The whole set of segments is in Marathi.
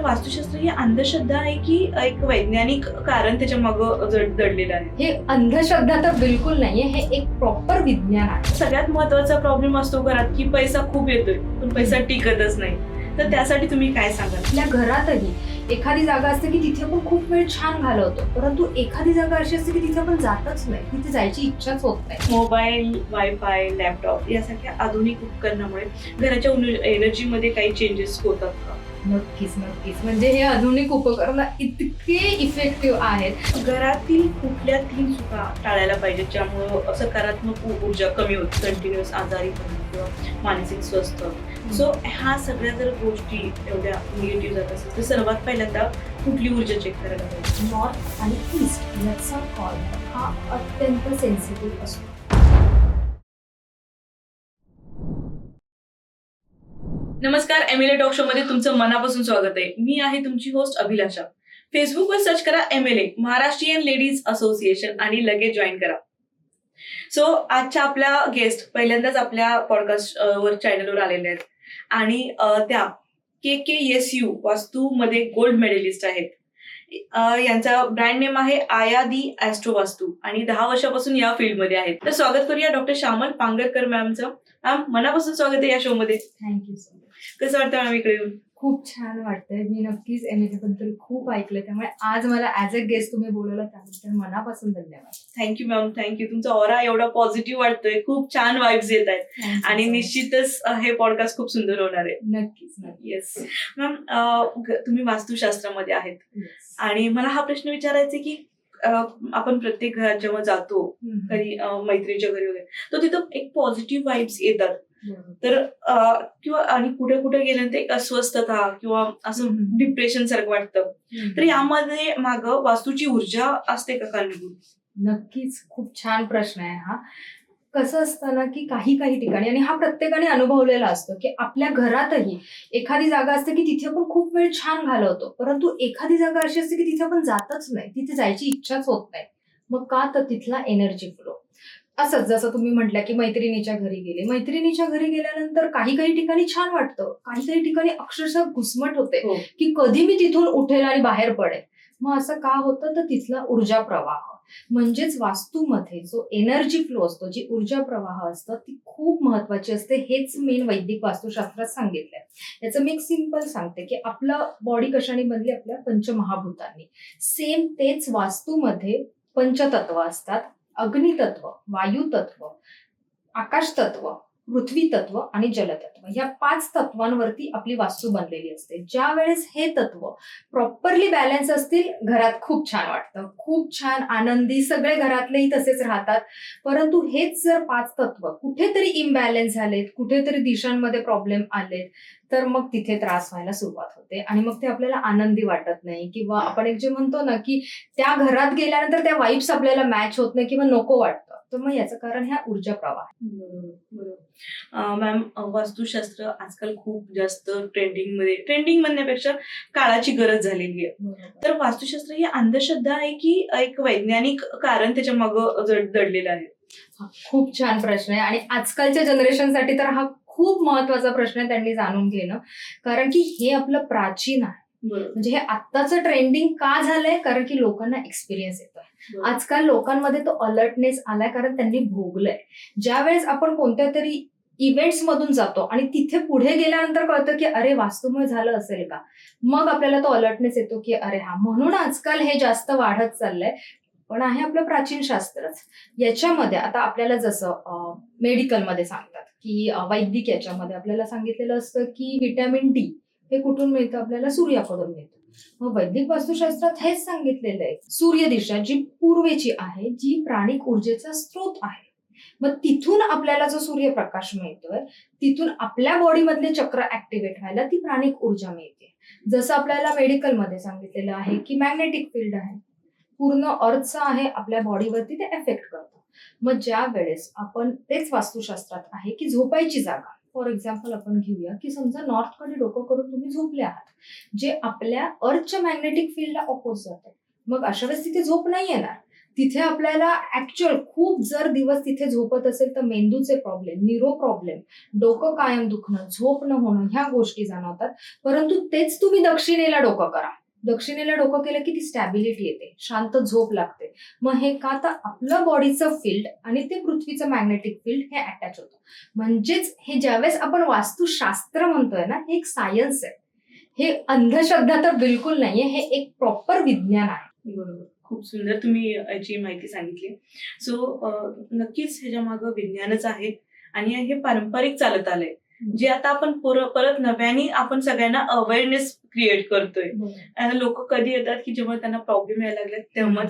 वास्तुशास्त्र ही अंधश्रद्धा आहे की एक वैज्ञानिक कारण त्याच्या मागं दडलेलं आहे? हे अंधश्रद्धा तर बिलकुल नाहीये, हे एक प्रॉपर विज्ञान आहे. सगळ्यात महत्वाचा प्रॉब्लेम असतो घरात की पैसा खूप येतोय पण पैसा टिकतच नाही. तर त्यासाठी तुम्ही काय सांगाल? आपल्या घरातही एखादी जागा असते की तिथे आपण खूप वेळ छान घालवतो, परंतु एखादी जागा अशी असते की तिथे आपण जातच नाही, तिथे जायची इच्छाच होत नाही. मोबाईल, वायफाय, लॅपटॉप यासारख्या आधुनिक उपकरणामुळे घराच्या एनर्जीमध्ये काही चेंजेस होतात का? नक्कीच नक्कीच, म्हणजे हे आधुनिक उपकरण इतके इफेक्टिव्ह आहेत. घरातील कुठल्या 3 चुका टाळायला पाहिजेत ज्यामुळे सकारात्मक ऊर्जा कमी होते, कंटिन्युअस आजारी पडणे किंवा मानसिक स्वस्थ? सो ह्या सगळ्या जर गोष्टी एवढ्या निगेटिव्ह जात असेल तर सर्वात पहिल्यांदा कुठली ऊर्जा चेक करायला पाहिजे? नॉर्थ आणि ईस्ट याचा कॉर्नर हा अत्यंत सेन्सिटिव्ह असतो. नमस्कार, एमएलए टॉक शो मध्ये तुमचं मनापासून स्वागत आहे. मी आहे तुमची होस्ट अभिलाषा. फेसबुकवर सर्च करा एमएलए महाराष्ट्रीयन लेडीज असोसिएशन आणि लगेच जॉईन करा. सो आजच्या आपल्या गेस्ट पहिल्यांदाच आपल्या पॉडकास्ट वर चॅनलवर आलेल्या आहेत आणि त्या KKSU वास्तू मध्ये गोल्ड मेडलिस्ट आहेत. यांचा ब्रँड नेम आहे आया दी ॲस्ट्रो वास्तू आणि 10 वर्षापासून या फील्डमध्ये आहेत. तर स्वागत करूया डॉक्टर श्यामल पांगरकर मॅमचं. मॅम, मनापासून स्वागत आहे या शो मध्ये. Thank you so much. कसं वाटतं मॅम इकडे येऊन? खूप छान वाटतंय. मी नक्कीच एमएलए बद्दल खूप ऐकलंय, त्यामुळे आज मला ऍज अ गेस्ट तुम्ही बोलवलं त्याबद्दल मनापासून धन्यवाद. Thank you ma'am, thank you. तुमचा ऑरा एवढा पॉझिटिव्ह वाटतोय, खूप छान वाईब्स येत आहेत आणि निश्चितच हे पॉडकास्ट खूप सुंदर होणार आहे. नक्कीच नक्कीच. येस मॅम, तुम्ही वास्तुशास्त्रामध्ये आहेत आणि मला हा प्रश्न विचारायचा की आपण प्रत्येक घरात जेव्हा जातो, कधी मैत्रिणीच्या घरी वगैरे, तर तिथं एक पॉझिटिव्ह वाईब्स येतात. तर किंवा आणि कुठे कुठे गेल्यानंतर एक अस्वस्थता किंवा असं डिप्रेशन सारखं वाटतं. तर यामध्ये मागं वास्तूची ऊर्जा असते का कारणीभूत? नक्कीच, खूप छान प्रश्न आहे हा. कसं असतं ना की काही ठिकाणी, आणि हा प्रत्येकाने अनुभवलेला असतो, की आपल्या घरातही एखादी जागा असते की तिथे आपण खूप वेळ छान घालवतो, परंतु एखादी जागा अशी असते की तिथे आपण जातच नाही, तिथे जायची इच्छाच होत नाही. मग का? तर तिथला एनर्जी फ्लो. असंच जसं तुम्ही म्हटलं की मैत्रिणीच्या घरी गेल्यानंतर काही ठिकाणी छान वाटतं, काही ठिकाणी अक्षरशः घुसमट होते की कधी मी तिथून उठेल आणि बाहेर पडेल. मग असं का होतं? तर तिथला ऊर्जा प्रवाह, म्हणजेच वास्तूमध्ये जो एनर्जी फ्लो असतो, जी ऊर्जा प्रवाह असतं, ती खूप महत्वाची असते. हेच मेन वैदिक वास्तुशास्त्रात सांगितलंय. याचं मी एक सिंपल सांगते की आपलं बॉडी कशाने बनली? आपल्या पंचमहाभूतांनी. सेम तेच वास्तूमध्ये पंचतत्व असतात. अग्नितत्व, वायुतत्व, आकाश तत्व, पृथ्वी तत्व आणि जलतत्व. या 5 तत्वांवरती आपली वास्तू बनलेली असते. ज्या वेळेस हे तत्व प्रॉपरली बॅलन्स असतील, घरात खूप छान वाटतं, खूप छान आनंदी, सगळे घरातलेही तसेच राहतात. परंतु हेच जर 5 तत्व कुठेतरी इम्बॅलन्स झालेत, कुठेतरी दिशांमध्ये प्रॉब्लेम आलेत, तर मग तिथे त्रास व्हायला सुरुवात होते आणि मग ते आपल्याला आनंदी वाटत नाही, किंवा आपण एक जे म्हणतो ना की त्या घरात गेल्यानंतर त्या वाईब्स आपल्याला मॅच होत नाही किंवा नको वाटतं. तर मग याचं कारण ह्या ऊर्जा प्रवाह. बरोबर. मॅम, वास्तुशास्त्र आजकाल खूप जास्त ट्रेंडिंग म्हणण्यापेक्षा काळाची गरज झालेली आहे. तर वास्तुशास्त्र ही अंधश्रद्धा आहे की एक वैज्ञानिक कारण त्याच्या मागं दडलेलं आहे? खूप छान प्रश्न आहे आणि आजकालच्या जनरेशनसाठी तर हा खूप महत्वाचा प्रश्न आहे त्यांनी जाणून घेणं, कारण की हे आपलं प्राचीन आहे. म्हणजे हे आत्ताचं ट्रेंडिंग का झालंय? कारण की लोकांना एक्सपिरियन्स येतोय. आजकाल लोकांमध्ये तो अलर्टनेस आलाय, कारण त्यांनी भोगलंय. ज्या वेळेस आपण कोणत्या तरी इव्हेंट्स मधून जातो आणि तिथे पुढे गेल्यानंतर कळतं की अरे वास्तूमुळे झालं असेल का, मग आपल्याला तो अलर्टनेस येतो की अरे हा, म्हणून आजकाल हे जास्त वाढत चाललंय. पण आहे आपलं प्राचीन शास्त्रच. याच्यामध्ये आता आपल्याला जसं मेडिकलमध्ये सांगतात की वैदिक याच्यामध्ये आपल्याला सांगितलेलं असतं की व्हिटॅमिन डी हे कुठून मिळतं? आपल्याला सूर्याकडून मिळतं. मग वैदिक वास्तुशास्त्रात हेच सांगितलेलं आहे, सूर्य दिशा जी पूर्वेची आहे, जी प्राणिक ऊर्जेचा स्रोत आहे. मग तिथून आपल्याला जो सूर्यप्रकाश मिळतोय, तिथून आपल्या बॉडीमधले चक्र ऍक्टिव्हेट व्हायला ती प्राणिक ऊर्जा मिळते. जसं आपल्याला मेडिकलमध्ये सांगितलेलं आहे की मॅग्नेटिक फील्ड आहे, पूर्ण अर्थचा आहे, आपल्या बॉडीवरती ते एफेक्ट करतं. मग ज्या वेळेस आपण, तेच वास्तुशास्त्रात आहे की झोपायची जागा, फॉर एक्झाम्पल आपण घेऊया की समजा नॉर्थकडे डोकं करून तुम्ही झोपले आहात, जे आपल्या अर्थच्या मॅग्नेटिक फील्डला ऑपोज जाते. मग अशा वेळेस तिथे झोप नाही येणार. तिथे आपल्याला ऍक्च्युअल खूप जर दिवस तिथे झोपत असेल तर मेंदूचे प्रॉब्लेम, न्यूरो प्रॉब्लेम, डोकं कायम दुखणं, झोप न होणं ह्या गोष्टी जाणवतात. परंतु तेच तुम्ही दक्षिणेला डोकं करा. दक्षिणेला डोकं केलं की ती स्टॅबिलिटी येते, शांत झोप लागते. मग हे का तर आपलं बॉडीचं फील्ड आणि ते पृथ्वीचं मॅग्नेटिक फील्ड हे अटॅच होतं. म्हणजेच हे ज्यावेळेस आपण वास्तुशास्त्र म्हणतोय ना, हे एक सायन्स आहे. हे अंधश्रद्धा तर बिलकुल नाहीये, हे एक प्रॉपर विज्ञान आहे. बरोबर. खूप सुंदर तुम्ही याची माहिती सांगितली. सो नक्कीच ह्याच्या मागं विज्ञानच आहे आणि हे पारंपरिक चालत आलंय, जे आता आपण परत नव्याने आपण सगळ्यांना अवेअरनेस क्रिएट करतोय. आणि लोक कधी येतात की जेव्हा त्यांना प्रॉब्लेम यायला लागले तेव्हा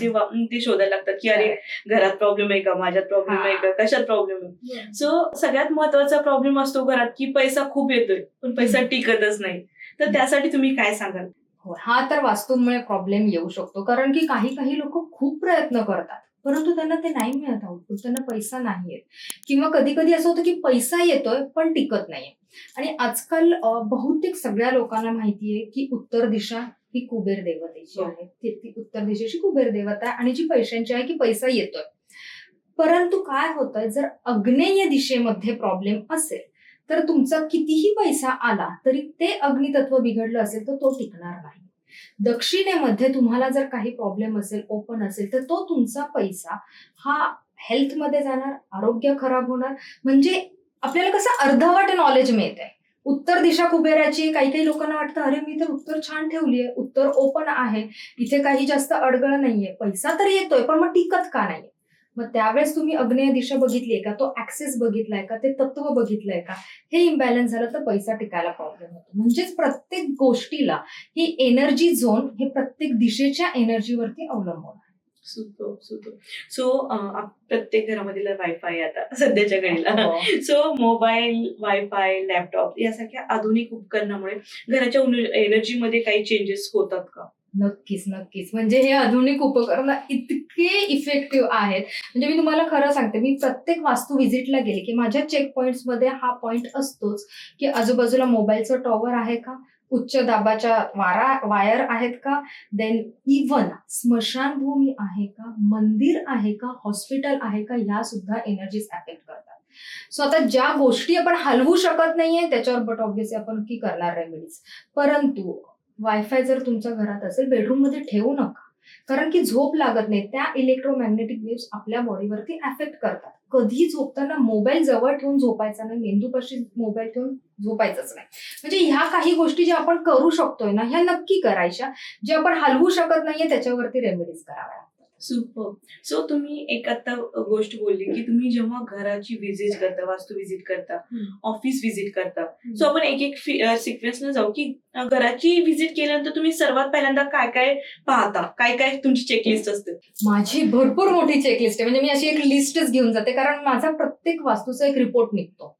ते शोधायला लागतात की अरे घरात प्रॉब्लेम आहे का, माझ्यात प्रॉब्लेम आहे का, कशात प्रॉब्लेम आहे. सो सगळ्यात महत्वाचा प्रॉब्लेम असतो घरात की पैसा खूप येतोय पण पैसा टिकतच नाही. तर त्यासाठी तुम्ही काय सांगाल? हा तर वास्तूमुळे प्रॉब्लेम येऊ शकतो, कारण की काही लोक खूप प्रयत्न करतात परंतु त्यांना ते नाही मिळत आउटपुट, त्यांना पैसा नाही येत. किंवा कधी कधी असं होतं की पैसा येतोय पण टिकत नाहीये. आणि आजकाल बहुतेक सगळ्या लोकांना माहितीये की उत्तर दिशा ही कुबेर देवतेची आहे. ती उत्तर दिशेची कुबेर देवता आहे आणि जी पैशांची आहे की पैसा येतोय. परंतु काय होतंय, जर आग्नेय दिशेमध्ये प्रॉब्लेम असेल तर तुमचा कितीही पैसा आला तरी ते अग्नितत्व बिघडलं असेल तर तो टिकणार नाही. दक्षिणेमध्ये तुम्हाला जर काही प्रॉब्लेम असेल, ओपन असेल, तर तो तुमचा पैसा हा हेल्थमध्ये जाणार, आरोग्य खराब होणार. म्हणजे आपल्याला कसं अर्धवट नॉलेज मिळतंय. उत्तर दिशा कुबेराची काही लोकांना वाटतं अरे मी तर उत्तर छान ठेवलीये, उत्तर ओपन आहे, इथे काही जास्त अडगळ नाहीये, पैसा तर येतोय पण मग टिकत का नाहीये. मग त्यावेळेस तुम्ही आग्नेय दिशा बघितलीये का, तो ऍक्सेस बघितलाय का, ते तत्व बघितलंय का, हे इम्बॅलन्स झालं तर पैसा टिकायला प्रॉब्लेम होतो. म्हणजेच प्रत्येक गोष्टीला ही एनर्जी झोन हे प्रत्येक दिशेच्या एनर्जीवरती अवलंबून आहे. सुपर. सो प्रत्येक घरामध्ये वायफाय आता सध्याच्या घडीला. हो. सो मोबाईल, वायफाय, लॅपटॉप यासारख्या आधुनिक उपकरणामुळे घराच्या एनर्जीमध्ये काही चेंजेस होतात का? नक्कीच. म्हणजे हे आधुनिक उपकरण इतके इफेक्टिव्ह आहेत. म्हणजे मी तुम्हाला खरं सांगते, मी प्रत्येक वास्तू व्हिजिटला गेले की माझ्या चेक पॉइंट्स मध्ये हा पॉइंट असतोच की आजूबाजूला मोबाईलचं टॉवर आहे का, उच्च दाबाच्या वायर आहेत का, देन इव्हन स्मशानभूमी आहे का, मंदिर आहे का, हॉस्पिटल आहे का, ह्या सुद्धा एनर्जीज अफेक्ट करतात. सो आता ज्या गोष्टी आपण हलवू शकत नाहीये त्याच्यावर बट ऑब्व्हियसली आपण की करणार रेमेडीज. परंतु वायफाय जर तुमच्या घरात असेल, बेडरूम मध्ये ठेवू नका, कारण की झोप लागत नाही. त्या इलेक्ट्रोमॅग्नेटिक वेव्स आपल्या बॉडीवरती अफेक्ट करतात. कधी झोपताना मोबाईल जवळ ठेवून झोपायचा नाही, मेंदूपाशी मोबाईल ठेवून झोपायचंच नाही. म्हणजे ह्या काही गोष्टी ज्या आपण करू शकतोय ना, ह्या नक्की करायच्या. जे आपण हलवू शकत नाहीये त्याच्यावरती रेमेडीज कराव्या. सुपर. सो तुम्ही एक आता गोष्ट बोलली की तुम्ही जेव्हा घराची व्हिजिट करता, वास्तू व्हिजिट करता, ऑफिस व्हिजिट करता, सो आपण एक सिक्वेन्स न जाऊ की घराची व्हिजिट केल्यानंतर तुम्ही सर्वात पहिल्यांदा काय काय पाहता, काय काय तुमची चेकलिस्ट असते? माझी भरपूर मोठी चेकलिस्ट आहे. म्हणजे मी अशी एक लिस्टच घेऊन जाते, कारण माझा प्रत्येक वास्तूचा एक रिपोर्ट निघतो.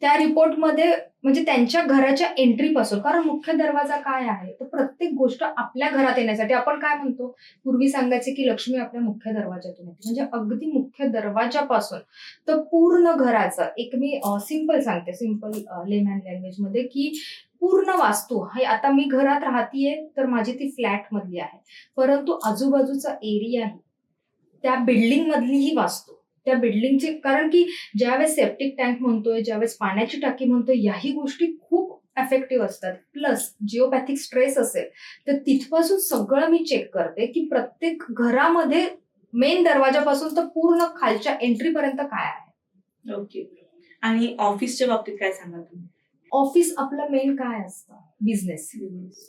त्या रिपोर्टमध्ये म्हणजे त्यांच्या घराच्या एंट्री पासून, कारण मुख्य दरवाजा काय आहे तर प्रत्येक गोष्ट आपल्या घरात येण्यासाठी आपण काय म्हणतो, पूर्वी सांगायचे की लक्ष्मी आपल्या मुख्य दरवाजातून येते. म्हणजे अगदी मुख्य दरवाजापासून तर पूर्ण घराचं एक मी सिंपल सांगते, सिंपल लेमॅन लँग्वेज मध्ये, की पूर्ण वास्तू हे, आता मी घरात राहतीये तर माझी ती फ्लॅट मधली आहे, परंतु आजूबाजूचा एरिया आहे त्या बिल्डिंग मधली ही वास्तू, त्या बिल्डिंगची, कारण की ज्यावेळेस सेप्टिक टँक म्हणतोय, ज्यावेळेस पाण्याची टाकी म्हणतोय, याही गोष्टी खूप इफेक्टिव्ह असतात. प्लस जिओपॅथिक स्ट्रेस असेल तर तिथपासून सगळं मी चेक करते की प्रत्येक घरामध्ये मेन दरवाजापासून तर पूर्ण खालच्या एंट्री पर्यंत काय आहे. ओके. आणि ऑफिसच्या बाबतीत काय सांगाल तुम्ही? ऑफिस आपलं मेन काय असतं,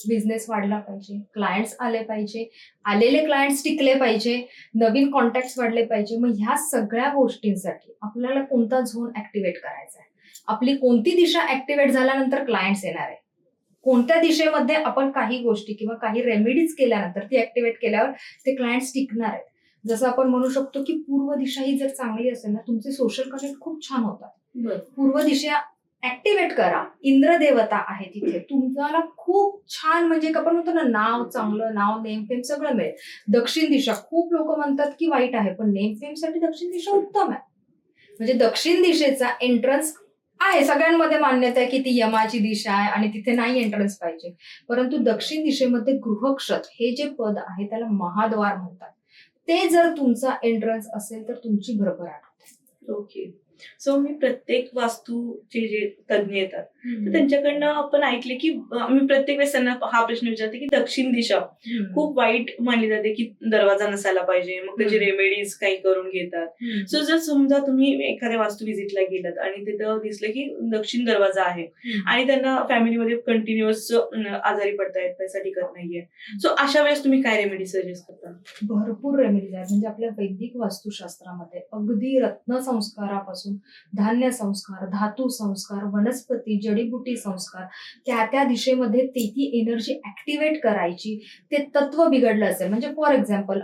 बिझनेस वाढला पाहिजे, क्लायंट्स आले पाहिजे, आलेले क्लायंट्स टिकले पाहिजे, नवीन कॉन्टॅक्ट वाढले पाहिजे. मग ह्या सगळ्या गोष्टींसाठी आपल्याला कोणता झोन ऍक्टिव्हेट करायचा आहे, आपली कोणती दिशा ऍक्टिव्हेट झाल्यानंतर क्लायंट्स येणार आहे, कोणत्या दिशेमध्ये आपण काही गोष्टी किंवा काही रेमेडीज केल्यानंतर ती ऍक्टिव्हेट केल्यावर ते क्लायंट्स टिकणार आहेत. जसं आपण म्हणू शकतो की पूर्व दिशा ही जर चांगली असेल ना, तुमचे सोशल कनेक्ट खूप छान होतात. पूर्व दिशा ऍक्टिव्हेट करा, इंद्र देवता आहे तिथे, तुम्हाला खूप छान म्हणजे आपण म्हणतो ना, नाव चांगलं, नाव नेम फेम सगळं मिळेल. दक्षिण दिशा खूप लोक म्हणतात की वाईट आहे, पण नेम फेम साठी दक्षिण दिशा उत्तम आहे. म्हणजे दक्षिण दिशेचा एंट्रन्स आहे, सगळ्यांमध्ये मान्यता आहे की ती यमाची दिशा आहे आणि तिथे नाही एंट्रन्स पाहिजे. परंतु दक्षिण दिशेमध्ये गृहक्षत हे जे पद आहे त्याला महाद्वार म्हणतात. ते जर तुमचा एंट्रन्स असेल तर तुमची भरभराट होते. ओके. सो मी प्रत्येक वास्तूचे जे तज्ञ येतात तर त्यांच्याकडनं आपण ऐकले की मी प्रत्येक वेळेस त्यांना हा प्रश्न विचारते की दक्षिण दिशा खूप वाईट मानली जाते की दरवाजा नसायला पाहिजे, मग त्याची रेमेडीज काही करून घेतात. सो जर समजा तुम्ही एखाद्या वास्तू व्हिजिटला गेलात आणि तिथं दिसलं की दक्षिण दरवाजा आहे आणि त्यांना फॅमिलीमध्ये कंटिन्युअस आजारी पडतायत, पैसा टिकत नाहीये, सो अशा वेळेस तुम्ही काय रेमेडी सजेस्ट करता? भरपूर रेमेडीज आहेत. म्हणजे आपल्या वैदिक वास्तुशास्त्रामध्ये अगदी रत्नसंस्कारापासून धान्य संस्कार, धातू संस्कार, वनस्पती, जडीबुटी संस्कार, त्या दिशेमध्ये ती एनर्जी ऍक्टिव्हेट करायची. ते तत्व बिघडलं असेल म्हणजे फॉर एक्झाम्पल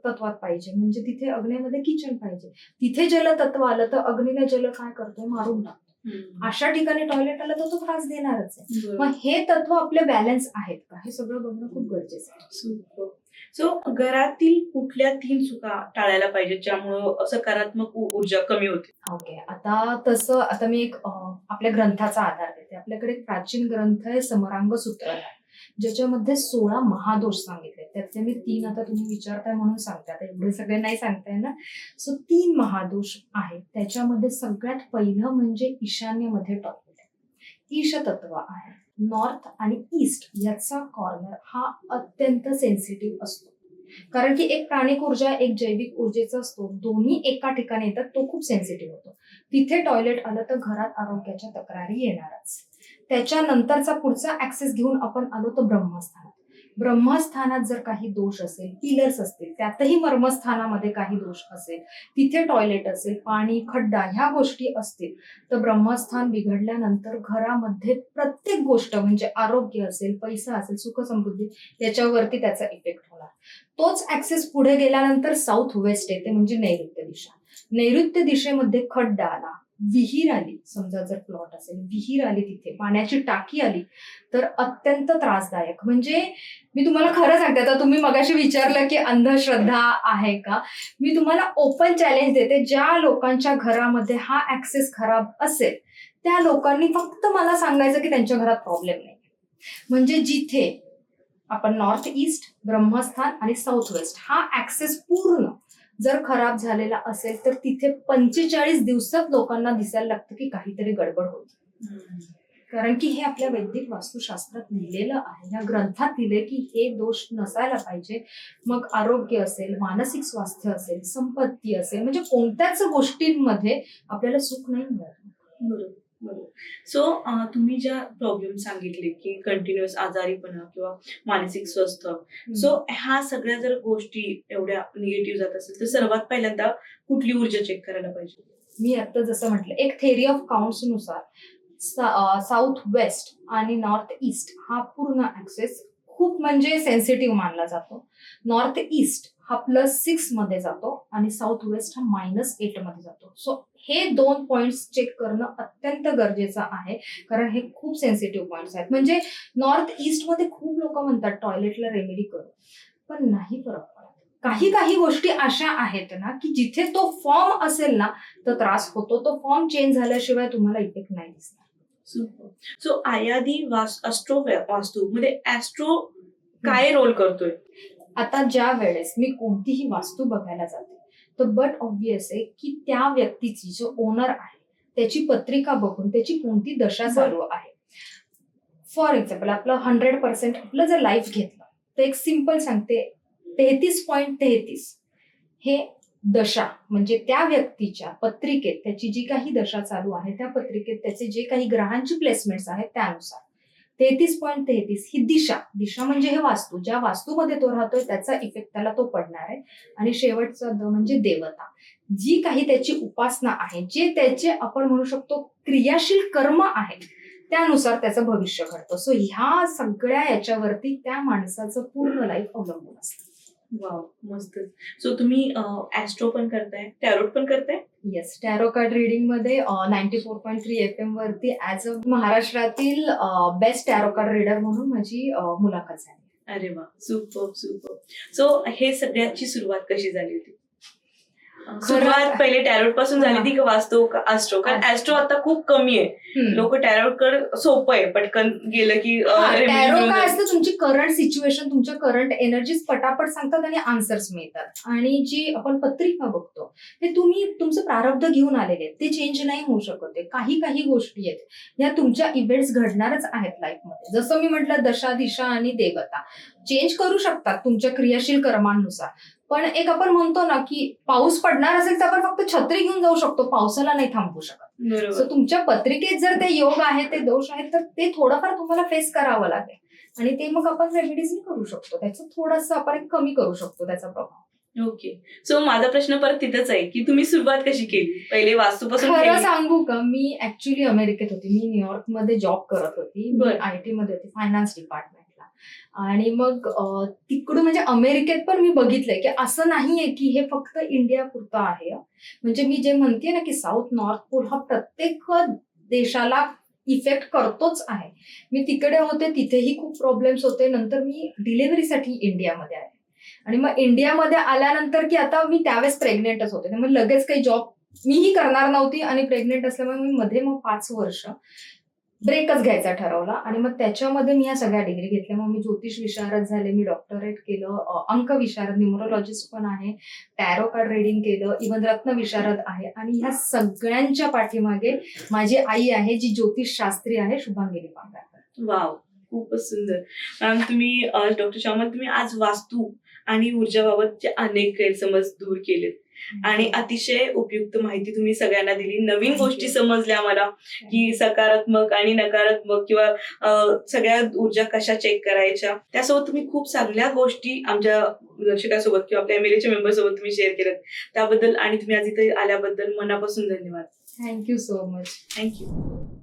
तत्वात पाहिजे म्हणजे तिथे अग्नीमध्ये किचन पाहिजे, तिथे जलतत्व आलं तर अग्नीने जल काय करतोय, मारून टाकतो. अशा ठिकाणी टॉयलेट आलं तर तो त्रास देणारच आहे. मग हे तत्व आपले बॅलन्स आहेत का हे सगळं बघणं खूप गरजेचं आहे. सो घरातील कुठल्या 3 चुका टाळायला पाहिजेत ज्यामुळं सकारात्मक ऊर्जा कमी होते? ओके, आता मी एक आपल्या ग्रंथाचा आधार देते. आपल्याकडे एक प्राचीन ग्रंथ आहे समरांग सूत्र, ज्याच्यामध्ये 16 महादोष सांगितले. त्यातले मी 3 आता तुम्ही विचारताय म्हणून सांगते, आता एवढे सगळे नाही सांगताय ना. सो 3 महादोष आहेत. त्याच्यामध्ये सगळ्यात पहिलं म्हणजे ईशान्येमध्ये टॉयलेट आहे. ईश तत्व आहे. नॉर्थ आणि ईस्ट याचा कॉर्नर हा अत्यंत सेन्सिटिव्ह असतो, कारण की एक प्राणिक ऊर्जा एक जैविक ऊर्जेचा असतो, दोन्ही एका ठिकाणी येतात, तो खूप सेन्सिटिव्ह होतो. तिथे टॉयलेट आलं तर घरात आरोग्याच्या तक्रारी येणारच. त्याच्यानंतरचा पुढचा ऍक्सेस घेऊन आपण आलो तर ब्रह्मस्थानात. ब्रह्मस्थानात जर काही दोष असेल, पिलर्स असतील, त्यातही मर्मस्थानामध्ये काही दोष असेल, तिथे टॉयलेट असेल, पाणी, खड्डा ह्या गोष्टी असतील तर ब्रह्मस्थान बिघडल्यानंतर घरामध्ये प्रत्येक गोष्ट म्हणजे आरोग्य असेल, पैसा असेल, सुख समृद्धी याच्यावरती त्याचा इफेक्ट होणार. तोच ऍक्सेस पुढे गेल्यानंतर साऊथ वेस्ट येते म्हणजे नैऋत्य दिशा. नैऋत्य दिशेमध्ये खड्डा आला, विहीर आली, समजा जर प्लॉट असेल, विहीर आली, तिथे पाण्याची टाकी आली तर अत्यंत त्रासदायक. म्हणजे मी तुम्हाला खरं सांगते, आता तुम्ही मगाशी विचारलं की अंधश्रद्धा आहे का, मी तुम्हाला ओपन चॅलेंज देते. ज्या लोकांच्या घरामध्ये हा ऍक्सेस खराब असेल त्या लोकांनी फक्त मला सांगायचं की त्यांच्या घरात प्रॉब्लेम नाही. म्हणजे जिथे आपण नॉर्थ ईस्ट, ब्रह्मस्थान आणि साऊथ वेस्ट हा ऍक्सेस पूर्ण जर खराब झालेला असेल तर तिथे 45 दिवसात लोकांना दिसायला लागतं की काहीतरी गडबड होती. कारण की हे आपल्या वैदिक वास्तुशास्त्रात लिहिलेलं आहे, या ग्रंथात लिहिले की हे दोष नसायला पाहिजे. मग आरोग्य असेल, मानसिक स्वास्थ्य असेल, संपत्ती असेल, म्हणजे कोणत्याच गोष्टींमध्ये आपल्याला सुख नाही मिळत. बरोबर. सो तुम्ही ज्या प्रॉब्लेम सांगितले की कंटिन्युअस आजारीपणा किंवा मानसिक स्वस्थ, सो ह्या सगळ्या जर गोष्टी एवढ्या निगेटिव्ह जात असेल तर सर्वात पहिल्यांदा कुठली ऊर्जा चेक करायला पाहिजे? मी आता जसं म्हटलं, एक थेरी ऑफ काउंट्स नुसार साऊथ वेस्ट आणि नॉर्थ ईस्ट हा पूर्ण ऍक्सेस खूप म्हणजे सेन्सिटिव्ह मानला जातो. नॉर्थ ईस्ट हा +6 मध्ये जातो आणि साऊथ वेस्ट हा -8 मध्ये जातो. सो हे 2 पॉइंट्स चेक करणं अत्यंत गरजेचं आहे, कारण हे खूप सेन्सिटिव्ह पॉइंट्स आहेत. म्हणजे नॉर्थ ईस्ट मध्ये खूप लोक म्हणतात टॉयलेटला रेमेडी करू, पण नाही फरक पडत. काही गोष्टी अशा आहेत ना की जिथे तो फॉर्म असेल ना तर त्रास होतो. तो फॉर्म चेंज झाल्याशिवाय तुम्हाला इफेक्ट नाही दिसणार. सो आयादी अॅस्ट्रो वास्तू मध्ये ऍस्ट्रो काय रोल करतोय? आता ज्या वेळेस मी कोणतीही वास्तू बघायला जाते तर बट ऑब्विस आहे की त्या व्यक्तीची जो ओनर आहे त्याची पत्रिका बघून त्याची कोणती दशा चालू आहे. फॉर एक्झाम्पल आपलं 100% आपलं जर लाईफ घेतलं तर एक सिंपल सांगते, 33.33 हे दशा म्हणजे त्या व्यक्तीच्या पत्रिकेत त्याची जी काही दशा चालू आहे त्या पत्रिकेत त्याचे जे काही ग्रहांची प्लेसमेंट्स आहेत त्यानुसार 33.33 ही दिशा म्हणजे हे वास्तू, ज्या वास्तूमध्ये तो राहतोय त्याचा इफेक्ट त्याला तो पडणार आहे. आणि शेवटचा म्हणजे देवता, जी काही त्याची उपासना आहे, जे त्याचे आपण म्हणू शकतो क्रियाशील कर्म आहे त्यानुसार त्याचं भविष्य घडतं. सो ह्या सगळ्या याच्यावरती त्या माणसाचं पूर्ण लाईफ अवलंबून असतं. वाव, मस्त. सो तुम्ही ऍस्ट्रो पण करताय, टॅरोट पण करताय? येस, टॅरो कार्ड रिडिंग मध्ये 94.3 FM वरती ऍज अ महाराष्ट्रातील बेस्ट टॅरो कार्ड रीडर म्हणून माझी मुलाखत झाली. अरे वा, सुपर. सो हे सगळ्याची सुरुवात कशी झाली होती? सुरुवात पहिले टॅरोट पासून झाली ती का वास्तू का ऍस्ट्रो? कारण ऍस्ट्रो आता खूप कमी आहे. लोक टॅरोट कडे सोपं आहे, पटकन गेलं की टॅरो काय असतं तुमची करंट सिच्युएशन, तुमच्या करंट एनर्जीज पटापट सांगतात आणि आन्सर्स मिळतात. आणि जी आपण पत्रिका बघतो ते तुम्ही तुमचं प्रारब्ध घेऊन आलेले आहेत, ते चेंज नाही होऊ शकत आहे. काही काही गोष्टी आहेत या तुमच्या इव्हेंट्स घडणारच आहेत लाईफमध्ये. जसं मी म्हटलं, दशा दिशा आणि देवता चेंज करू शकतात तुमच्या क्रियाशील कर्मांनुसार. पण एक आपण म्हणतो ना की पाऊस पडणार असेल तर आपण फक्त छत्री घेऊन जाऊ शकतो, पावसाला नाही थांबवू शकत. बरोबर. सो तुमच्या पत्रिकेत जर ते योग आहे, ते दोष आहेत, तर ते थोडंफार तुम्हाला फेस करावं लागेल. आणि ते मग आपण रेमेडीज करू शकतो, त्याचं थोडंसं आपण कमी करू शकतो त्याचा प्रभाव. ओके. सो माझा प्रश्न परत तिथंच आहे की तुम्ही सुरुवात कशी केली? पहिले वास्तूपासून खरं केली? सांगू का, मी ऍक्च्युली अमेरिकेत होती. मी न्यूयॉर्क मध्ये जॉब करत होती. मी बरं. IT मध्ये होती, फायनान्स डिपार्टमेंटला. आणि मग तिकडून म्हणजे अमेरिकेत पण मी बघितलंय की असं नाहीये की हे फक्त इंडिया पुरतं आहे. म्हणजे मी जे म्हणते ना की साऊथ नॉर्थ पोल हा प्रत्येक देशाला इफेक्ट करतोच आहे. मी तिकडे होते, तिथेही खूप प्रॉब्लेम्स होते. नंतर मी डिलिव्हरीसाठी इंडियामध्ये आले. आणि मग इंडियामध्ये आल्यानंतर की आता मी त्यावेळेस प्रेग्नेंटच होते, त्यामुळे लगेच काही जॉब मीही करणार नव्हती. आणि प्रेग्नेंट असल्यामुळे मी मध्ये मग 5 वर्ष ब्रेकच घ्यायचा ठरवला. आणि मग त्याच्यामध्ये मी ह्या सगळ्या डिग्री घेतल्या. मग मी ज्योतिष विशारद झाले, मी डॉक्टरेट केलं, अंक विशारद, न्यूमरोलॉजिस्ट पण आहे, टॅरो कार्ड रीडिंग केलं, इव्हन रत्न विशारद आहे. आणि ह्या सगळ्यांच्या पाठीमागे माझी आई आहे, जी ज्योतिष शास्त्री आहे, शुभांगिनी पांगारकर. वाव, खूपच सुंदर. मॅम, तुम्ही डॉक्टर शामल, तुम्ही आज वास्तू आणि ऊर्जाबाबतचे अनेक गैरसमज दूर केलेत आणि अतिशय उपयुक्त माहिती तुम्ही सगळ्यांना दिली. नवीन Thank you. गोष्टी समजल्या मला की सकारात्मक आणि नकारात्मक किंवा सगळ्या ऊर्जा कशा चेक करायच्या. त्यासोबत तुम्ही खूप चांगल्या गोष्टी आमच्या दर्शकासोबत किंवा आपल्या एमएलएच्या मेंबर सोबत तुम्ही शेअर केल्यात. त्याबद्दल आणि तुम्ही आज इथे आल्याबद्दल मनापासून धन्यवाद. Thank you so much. थँक्यू.